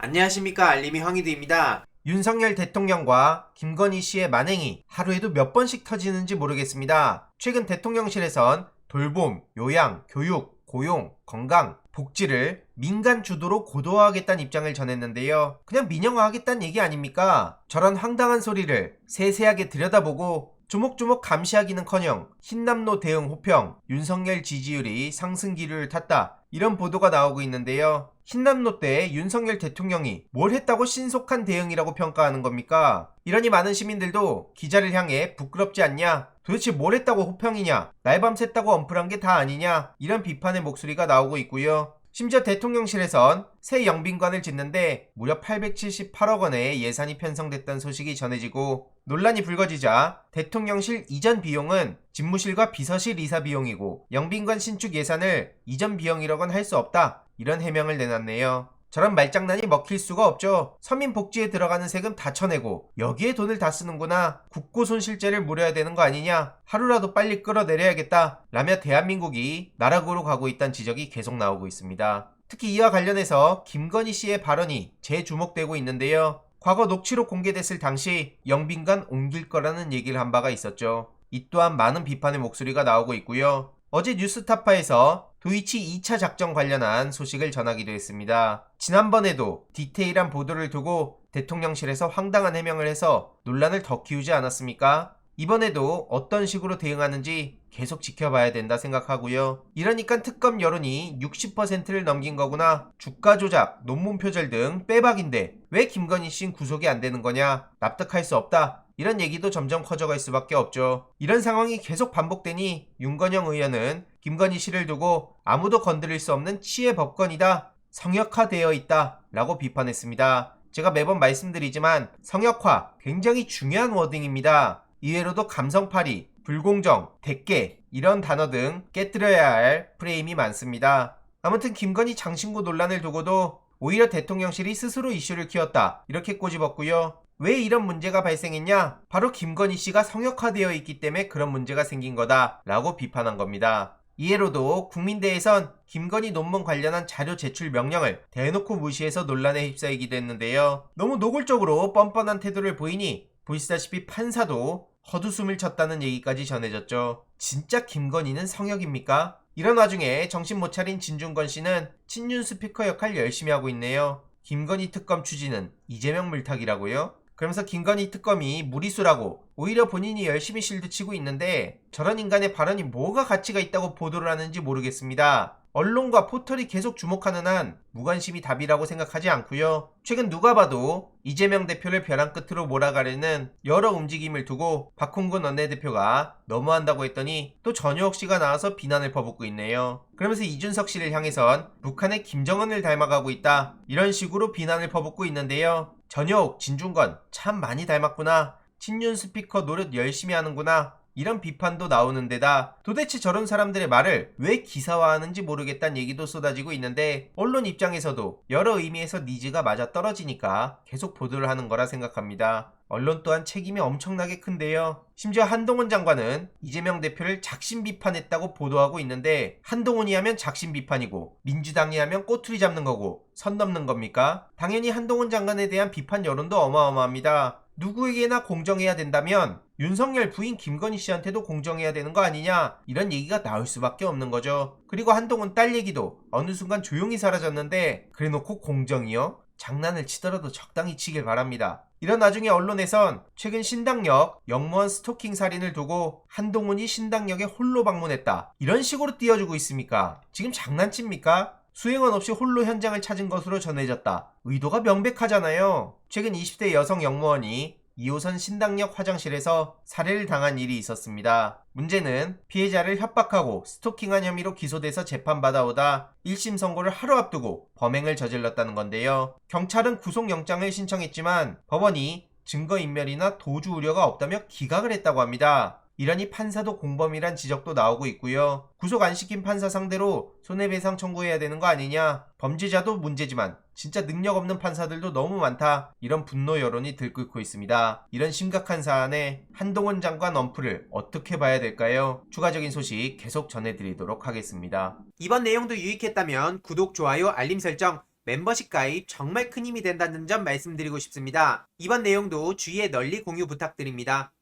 안녕하십니까, 알림이 황희두입니다. 윤석열 대통령과 김건희 씨의 만행이 하루에도 몇 번씩 터지는지 모르겠습니다. 최근 대통령실에선 돌봄, 요양, 교육, 고용, 건강, 복지를 민간 주도로 고도화하겠다는 입장을 전했는데요. 그냥 민영화하겠다는 얘기 아닙니까? 저런 황당한 소리를 세세하게 들여다보고 조목조목 감시하기는커녕 흰남노 대응 호평, 윤석열 지지율이 상승 기류를 탔다, 이런 보도가 나오고 있는데요. 흰남노 때 윤석열 대통령이 뭘 했다고 신속한 대응이라고 평가하는 겁니까? 이러니 많은 시민들도 기자를 향해 부끄럽지 않냐? 도대체 뭘 했다고 호평이냐? 날밤 샜다고 엄플한 게 다 아니냐? 이런 비판의 목소리가 나오고 있고요. 심지어 대통령실에선 새 영빈관을 짓는데 무려 878억 원의 예산이 편성됐다는 소식이 전해지고, 논란이 불거지자 대통령실 이전 비용은 집무실과 비서실 이사 비용이고 영빈관 신축 예산을 이전 비용이라고는 할 수 없다, 이런 해명을 내놨네요. 저런 말장난이 먹힐 수가 없죠. 서민 복지에 들어가는 세금 다 쳐내고 여기에 돈을 다 쓰는구나. 국고손실죄를 물어야 되는 거 아니냐. 하루라도 빨리 끌어내려야겠다 라며 대한민국이 나락으로 가고 있다는 지적이 계속 나오고 있습니다. 특히 이와 관련해서 김건희 씨의 발언이 재주목되고 있는데요. 과거 녹취록 공개됐을 당시 영빈관 옮길 거라는 얘기를 한 바가 있었죠. 이 또한 많은 비판의 목소리가 나오고 있고요. 어제 뉴스타파에서 도이치 2차 작전 관련한 소식을 전하기도 했습니다. 지난번에도 디테일한 보도를 두고 대통령실에서 황당한 해명을 해서 논란을 더 키우지 않았습니까? 이번에도 어떤 식으로 대응하는지 계속 지켜봐야 된다 생각하고요. 이러니까 특검 여론이 60%를 넘긴 거구나. 주가 조작, 논문 표절 등 빼박인데 왜 김건희 씨는 구속이 안 되는 거냐? 납득할 수 없다, 이런 얘기도 점점 커져갈 수밖에 없죠. 이런 상황이 계속 반복되니 윤건영 의원은 김건희 씨를 두고 아무도 건드릴 수 없는 치해 법권이다, 성역화되어 있다 라고 비판했습니다. 제가 매번 말씀드리지만 성역화 굉장히 중요한 워딩입니다. 이외로도 감성팔이, 불공정, 대깨, 이런 단어 등 깨뜨려야 할 프레임이 많습니다. 아무튼 김건희 장신구 논란을 두고도 오히려 대통령실이 스스로 이슈를 키웠다, 이렇게 꼬집었고요. 왜 이런 문제가 발생했냐? 바로 김건희 씨가 성역화되어 있기 때문에 그런 문제가 생긴 거다 라고 비판한 겁니다. 이해로도 국민대에선 김건희 논문 관련한 자료 제출 명령을 대놓고 무시해서 논란에 휩싸이기도 했는데요. 너무 노골적으로 뻔뻔한 태도를 보이니 보시다시피 판사도 헛웃음을 쳤다는 얘기까지 전해졌죠. 진짜 김건희는 성역입니까? 이런 와중에 정신 못 차린 진중권 씨는 친윤 스피커 역할 열심히 하고 있네요. 김건희 특검 추진은 이재명 물타기라고요? 그러면서 김건희 특검이 무리수라고 오히려 본인이 열심히 실드치고 있는데, 저런 인간의 발언이 뭐가 가치가 있다고 보도를 하는지 모르겠습니다. 언론과 포털이 계속 주목하는 한 무관심이 답이라고 생각하지 않고요. 최근 누가 봐도 이재명 대표를 벼랑 끝으로 몰아가려는 여러 움직임을 두고 박홍근 원내대표가 너무한다고 했더니 또 전효옥 씨가 나와서 비난을 퍼붓고 있네요. 그러면서 이준석 씨를 향해선 북한의 김정은을 닮아가고 있다, 이런 식으로 비난을 퍼붓고 있는데요. 전효옥, 진중권 참 많이 닮았구나. 친윤 스피커 노릇 열심히 하는구나, 이런 비판도 나오는 데다 도대체 저런 사람들의 말을 왜 기사화하는지 모르겠다는 얘기도 쏟아지고 있는데, 언론 입장에서도 여러 의미에서 니즈가 맞아떨어지니까 계속 보도를 하는 거라 생각합니다. 언론 또한 책임이 엄청나게 큰데요. 심지어 한동훈 장관은 이재명 대표를 작심 비판했다고 보도하고 있는데, 한동훈이 하면 작심 비판이고 민주당이 하면 꼬투리 잡는 거고 선 넘는 겁니까? 당연히 한동훈 장관에 대한 비판 여론도 어마어마합니다. 누구에게나 공정해야 된다면 윤석열 부인 김건희 씨한테도 공정해야 되는 거 아니냐, 이런 얘기가 나올 수밖에 없는 거죠. 그리고 한동훈 딸 얘기도 어느 순간 조용히 사라졌는데 그래놓고 공정이요? 장난을 치더라도 적당히 치길 바랍니다. 이런 와중에 언론에선 최근 신당역 영무원 스토킹 살인을 두고 한동훈이 신당역에 홀로 방문했다, 이런 식으로 띄워주고 있습니까? 지금 장난칩니까? 수행원 없이 홀로 현장을 찾은 것으로 전해졌다. 의도가 명백하잖아요. 최근 20대 여성 영무원이 2호선 신당역 화장실에서 살해를 당한 일이 있었습니다. 문제는 피해자를 협박하고 스토킹한 혐의로 기소돼서 재판받아오다 1심 선고를 하루 앞두고 범행을 저질렀다는 건데요. 경찰은 구속영장을 신청했지만 법원이 증거인멸이나 도주 우려가 없다며 기각을 했다고 합니다. 이러니 판사도 공범이란 지적도 나오고 있고요. 구속 안 시킨 판사 상대로 손해배상 청구해야 되는 거 아니냐, 범죄자도 문제지만 진짜 능력 없는 판사들도 너무 많다, 이런 분노 여론이 들끓고 있습니다. 이런 심각한 사안에 한동훈 장관 언플을 어떻게 봐야 될까요? 추가적인 소식 계속 전해드리도록 하겠습니다. 이번 내용도 유익했다면 구독, 좋아요, 알림 설정 멤버십 가입 정말 큰 힘이 된다는 점 말씀드리고 싶습니다. 이번 내용도 주위에 널리 공유 부탁드립니다.